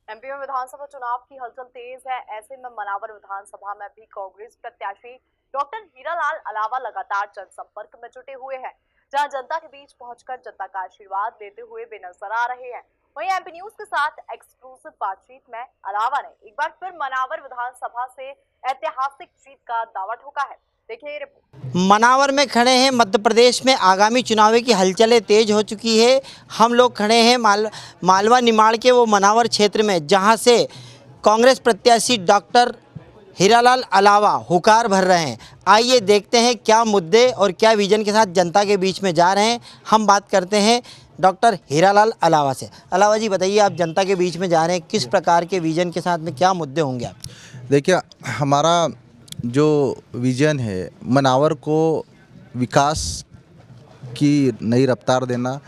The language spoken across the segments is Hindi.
एमपी में विधानसभा चुनाव की हलचल तेज है। ऐसे में मनावर विधानसभा में भी कांग्रेस प्रत्याशी डॉक्टर हीरालाल अलावा लगातार जनसंपर्क में जुटे हुए हैं, जहां जनता के बीच पहुंचकर जनता का आशीर्वाद लेते हुए वे नजर आ रहे हैं। वहीं एमपी न्यूज के साथ एक्सक्लूसिव बातचीत में अलावा ने एक बार फिर मनावर विधानसभा से ऐतिहासिक जीत का दावा ठोका है। देखिए ये रिपोर्ट। मनावर में खड़े हैं। मध्य प्रदेश में आगामी चुनाव की हलचलें तेज हो चुकी है। हम लोग खड़े हैं मालवा निमाड़ के वो मनावर क्षेत्र में, जहां से कांग्रेस प्रत्याशी डॉक्टर हीरालाल अलावा हुकार भर रहे हैं। आइए देखते हैं क्या मुद्दे और क्या विजन के साथ जनता के बीच में जा रहे हैं। हम बात करते हैं डॉक्टर हीरालाल अलावा से। अलावा जी बताइए, आप जनता के बीच में जा रहे हैं, किस प्रकार के विजन के साथ में क्या मुद्दे होंगे आप? देखिए, हमारा जो विज़न है मनावर को विकास की नई रफ्तार देना,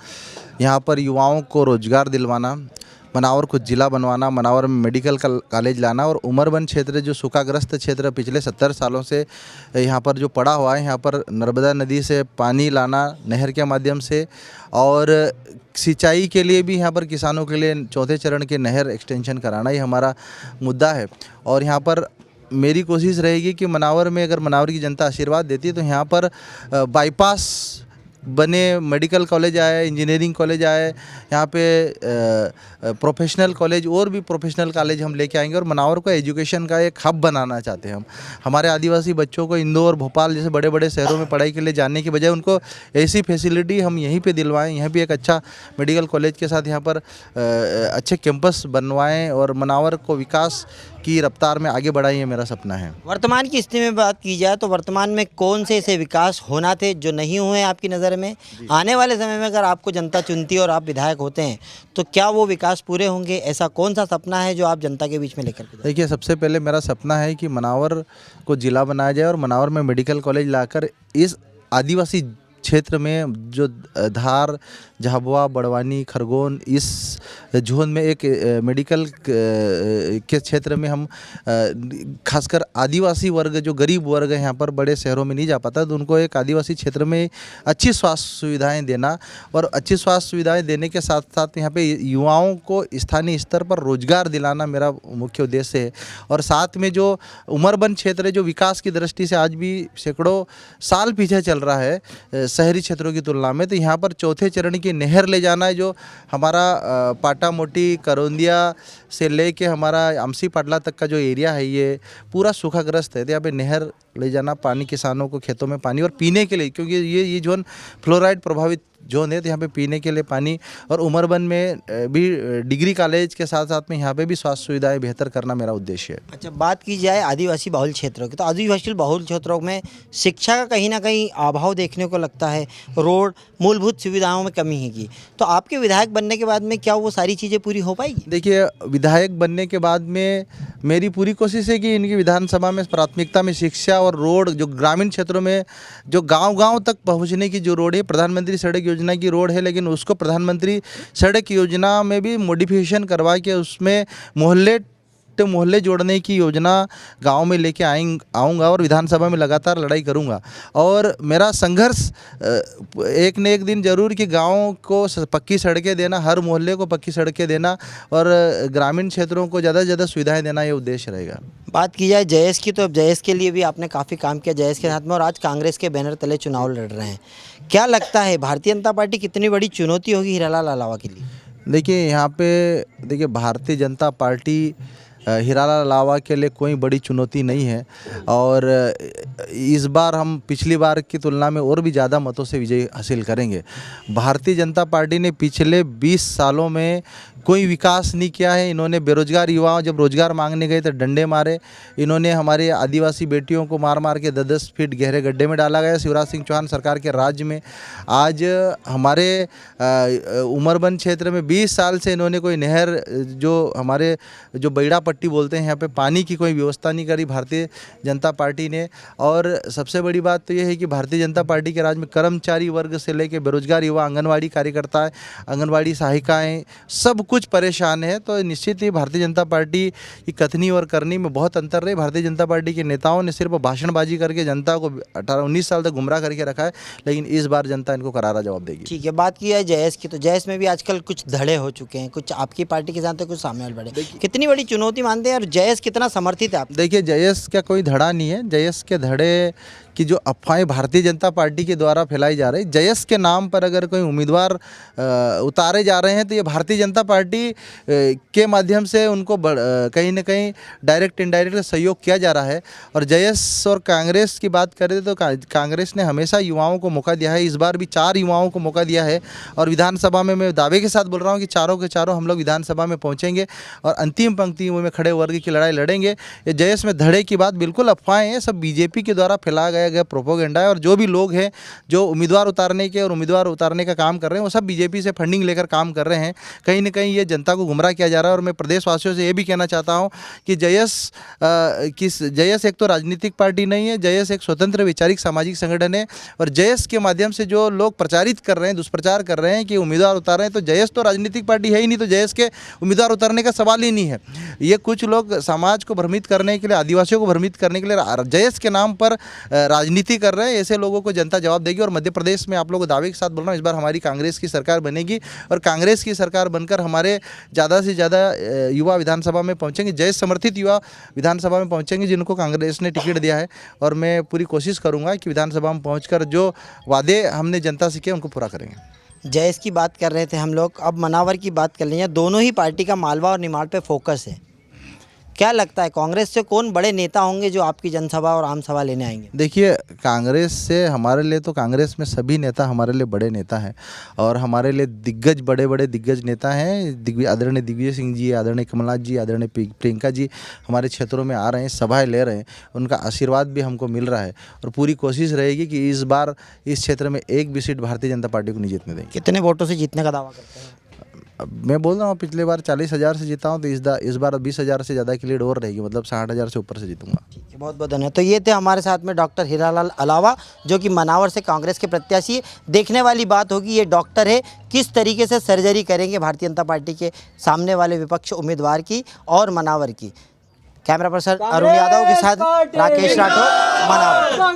यहाँ पर युवाओं को रोज़गार दिलवाना, मनावर को ज़िला बनवाना, मनावर में मेडिकल कॉलेज लाना और उमरबंद क्षेत्र जो सूखाग्रस्त क्षेत्र पिछले 70 सालों से यहाँ पर जो पड़ा हुआ है, यहाँ पर नर्मदा नदी से पानी लाना नहर के माध्यम से, और सिंचाई के लिए भी यहाँ पर किसानों के लिए चौथे चरण के नहर एक्सटेंशन कराना, ये हमारा मुद्दा है। और यहाँ पर मेरी कोशिश रहेगी कि मनावर में अगर मनावर की जनता आशीर्वाद देती है तो यहाँ पर बाईपास बने, मेडिकल कॉलेज आए, इंजीनियरिंग कॉलेज आए, यहाँ पे प्रोफेशनल कॉलेज और भी प्रोफेशनल कॉलेज हम लेके आएंगे और मनावर को एजुकेशन का एक हब बनाना चाहते हैं हम। हमारे आदिवासी बच्चों को इंदौर, भोपाल जैसे बड़े बड़े शहरों में पढ़ाई के लिए जाने की बजाय उनको ऐसी फैसिलिटी हम यहीं पे दिलवाएं, यहाँ भी एक अच्छा मेडिकल कॉलेज के साथ यहाँ पर अच्छे कैंपस बनवाएं और मनावर को विकास की रफ्तार में आगे बढ़ाएं, ये मेरा सपना है। वर्तमान की स्थिति में बात की जाए तो वर्तमान में कौन से ऐसे विकास होना थे जो नहीं हुए आपकी नज़र में? आने वाले समय में अगर आपको जनता चुनती है और आप विधायक होते हैं तो क्या वो विकास पूरे होंगे? ऐसा कौन सा सपना है जो आप जनता के बीच में लेकर के? देखिए, सबसे पहले मेरा सपना है कि मनावर को ज़िला बनाया जाए और मनावर में मेडिकल कॉलेज लाकर इस आदिवासी क्षेत्र में जो धार, झाबुआ, बड़वानी, खरगोन, इस जोन में एक मेडिकल के क्षेत्र में हम खासकर आदिवासी वर्ग, जो गरीब वर्ग है यहाँ पर बड़े शहरों में नहीं जा पाता, तो उनको एक आदिवासी क्षेत्र में अच्छी स्वास्थ्य सुविधाएं देना और अच्छी स्वास्थ्य सुविधाएं देने के साथ साथ यहाँ पे युवाओं को स्थानीय स्तर पर रोजगार दिलाना मेरा मुख्य उद्देश्य है। और साथ में जो उमरबंद क्षेत्र है, जो विकास की दृष्टि से आज भी सैकड़ों साल पीछे चल रहा है शहरी क्षेत्रों की तुलना में, तो यहाँ पर चौथे चरण की नहर ले जाना है, जो हमारा पाटा मोटी, करौंदिया से लेके हमारा आमसी पाटला तक का जो एरिया है ये पूरा सूखाग्रस्त है। तो यहाँ पे नहर ले जाना, पानी किसानों को खेतों में पानी और पीने के लिए, क्योंकि ये जोन फ्लोराइड प्रभावित जोन है, तो यहाँ पे पीने के लिए पानी, और उमरबंद में भी डिग्री कॉलेज के साथ साथ में यहाँ पे भी स्वास्थ्य सुविधाएं बेहतर करना मेरा उद्देश्य है। अच्छा, बात की जाए आदिवासी बहुल क्षेत्रों की, तो आदिवासी बहुल क्षेत्रों में शिक्षा का कहीं ना कहीं अभाव देखने को लगता है, रोड, मूलभूत सुविधाओं में कमी है। तो आपके विधायक बनने के बाद में क्या वो सारी चीज़ें पूरी हो पाएगी? देखिए, विधायक बनने के बाद में मेरी पूरी कोशिश है कि इनकी विधानसभा में प्राथमिकता में शिक्षा और रोड, जो ग्रामीण क्षेत्रों में जो गांव-गांव तक पहुंचने की जो रोड है, प्रधानमंत्री सड़क योजना की रोड है, लेकिन उसको प्रधानमंत्री सड़क योजना में भी मॉडिफिकेशन करवा के उसमें मोहल्ले जोड़ने की योजना गांव में लेके आऊँगा और विधानसभा में लगातार लड़ाई करूँगा। और मेरा संघर्ष एक न एक दिन जरूर कि गांव को पक्की सड़कें देना, हर मोहल्ले को पक्की सड़कें देना और ग्रामीण क्षेत्रों को ज़्यादा से ज़्यादा सुविधाएं देना, ये उद्देश्य रहेगा। बात की जाए जयेश की, तो अब जयेश के लिए भी आपने काफ़ी काम किया जयेश के साथ में, और आज कांग्रेस के बैनर तले चुनाव लड़ रहे हैं। क्या लगता है भारतीय जनता पार्टी कितनी बड़ी चुनौती होगी हीरालाल अलावा के लिए? देखिए, यहाँ पे भारतीय जनता पार्टी हीरालाल अलावा के लिए कोई बड़ी चुनौती नहीं है और इस बार हम पिछली बार की तुलना में और भी ज़्यादा मतों से विजय हासिल करेंगे। भारतीय जनता पार्टी ने पिछले 20 सालों में कोई विकास नहीं किया है। इन्होंने बेरोजगार युवाओं, जब रोजगार मांगने गए तो डंडे मारे। इन्होंने हमारे आदिवासी बेटियों को मार मार के 10-10 फीट गहरे गड्ढे में डाला गया शिवराज सिंह चौहान सरकार के राज्य में। आज हमारे उमरबंद क्षेत्र में 20 साल से इन्होंने कोई नहर, जो हमारे जो बैड़ा पट्टी बोलते हैं, यहाँ पे पानी की कोई व्यवस्था नहीं करी भारतीय जनता पार्टी ने। और सबसे बड़ी बात तो ये है कि भारतीय जनता पार्टी के राज में कर्मचारी वर्ग से लेकर बेरोजगार युवा, आंगनवाड़ी कार्यकर्ता, आंगनवाड़ी सहायिकाएँ, सब कुछ परेशान है। तो निश्चित ही भारतीय जनता पार्टी की कथनी और करनी में बहुत अंतर रहे। भारतीय जनता पार्टी के नेताओं ने सिर्फ भाषणबाजी करके जनता को 18-19 साल तक गुमराह करके रखा है, लेकिन इस बार जनता इनको करारा जवाब देगी। ठीक है, बात की है जयस की, तो जयस में भी आजकल कुछ धड़े हो चुके हैं, कुछ आपकी पार्टी के साथ तो कुछ सामने वाले बड़े। कितनी बड़ी चुनौती मानते हैं और जयस कितना समर्थित है आप? देखिए, जयस का कोई धड़ा नहीं है। जयस के धड़े की जो अफवाहें भारतीय जनता पार्टी के द्वारा फैलाई जा रही, जयस के नाम पर अगर कोई उम्मीदवार उतारे जा रहे हैं तो ये भारतीय जनता पार्टी के माध्यम से उनको कहीं ना कहीं डायरेक्ट इनडायरेक्ट सहयोग किया जा रहा है। और जयस और कांग्रेस की बात करें तो कांग्रेस ने हमेशा युवाओं को मौका दिया है। इस बार भी 4 युवाओं को मौका दिया है और विधानसभा में मैं दावे के साथ बोल रहा हूँ कि चारों के चारों हम लोग विधानसभा में पहुँचेंगे और अंतिम पंक्ति में खड़े वर्ग की लड़ाई लड़ेंगे। ये जयस में धड़े की बात बिल्कुल अफवाहें हैं, सब बीजेपी के द्वारा फैलाया गया प्रोपोगेंडा है। और जो भी लोग हैं जो उम्मीदवार उतारने का काम कर रहे हैं, वो सब बीजेपी से फंडिंग लेकर काम कर रहे हैं। कहीं ना कहीं ये जनता को गुमराह किया जा रहा है। और मैं प्रदेशवासियों से ये भी कहना चाहता हूँ कि जयस एक तो राजनीतिक पार्टी नहीं है, जयस एक स्वतंत्र वैचारिक सामाजिक संगठन है। और जयस के माध्यम से जो लोग प्रचारित कर रहे हैं, दुष्प्रचार कर रहे हैं कि उम्मीदवार उतार रहे हैं, तो जयस तो राजनीतिक पार्टी है ही नहीं, तो जयस के उम्मीदवार उतारने का सवाल ही नहीं है। ये कुछ लोग समाज को भ्रमित करने के लिए, आदिवासियों को भ्रमित करने के लिए जयस के नाम पर राजनीति कर रहे हैं। ऐसे लोगों को जनता जवाब देगी। और मध्य प्रदेश में आप लोगों को दावे के साथ बोल रहा हूँ, इस बार हमारी कांग्रेस की सरकार बनेगी और कांग्रेस की सरकार बनकर हमारे ज़्यादा से ज़्यादा युवा विधानसभा में पहुँचेंगे, जयस समर्थित युवा विधानसभा में पहुँचेंगे जिनको कांग्रेस ने टिकट दिया है। और मैं पूरी कोशिश करूँगा कि विधानसभा में पहुँचकर जो वादे हमने जनता से किए उनको पूरा करेंगे। जयस की बात कर रहे थे हम लोग, अब मनावर की बात कर लेंगे। दोनों ही पार्टी का मालवा और निमाड़ पे फोकस है। क्या लगता है कांग्रेस से कौन बड़े नेता होंगे जो आपकी जनसभा और आम सभा लेने आएंगे? देखिए, कांग्रेस से हमारे लिए तो कांग्रेस में सभी नेता हमारे लिए बड़े नेता हैं और हमारे लिए दिग्गज, बड़े बड़े दिग्गज नेता हैं। आदरणीय दिग्विजय सिंह जी, आदरणीय कमलनाथ जी, आदरणीय प्रियंका जी हमारे क्षेत्रों में आ रहे हैं, सभाएं ले रहे हैं। उनका आशीर्वाद भी हमको मिल रहा है और पूरी कोशिश रहेगी कि इस बार इस क्षेत्र में एक भी सीट भारतीय जनता पार्टी को नहीं जीतने देंगे। कितने वोटों से जीतने का दावा करते हैं? मैं बोल रहा हूँ, पिछले बार 40,000 से जीता हूँ, तो इस बार 20,000 से ज़्यादा की लीड और रहेगी, मतलब 60,000 से ऊपर से जीतूंगा। ठीक है, बहुत बहुत धन्यवाद। तो ये थे हमारे साथ में डॉक्टर हीरालाल अलावा, जो कि मनावर से कांग्रेस के प्रत्याशी है। देखने वाली बात होगी ये डॉक्टर है किस तरीके से सर्जरी करेंगे भारतीय जनता पार्टी के सामने वाले विपक्ष उम्मीदवार की और मनावर की। कैमरा पर्सन अरुण यादव के साथ राकेश राठौर, मनावर।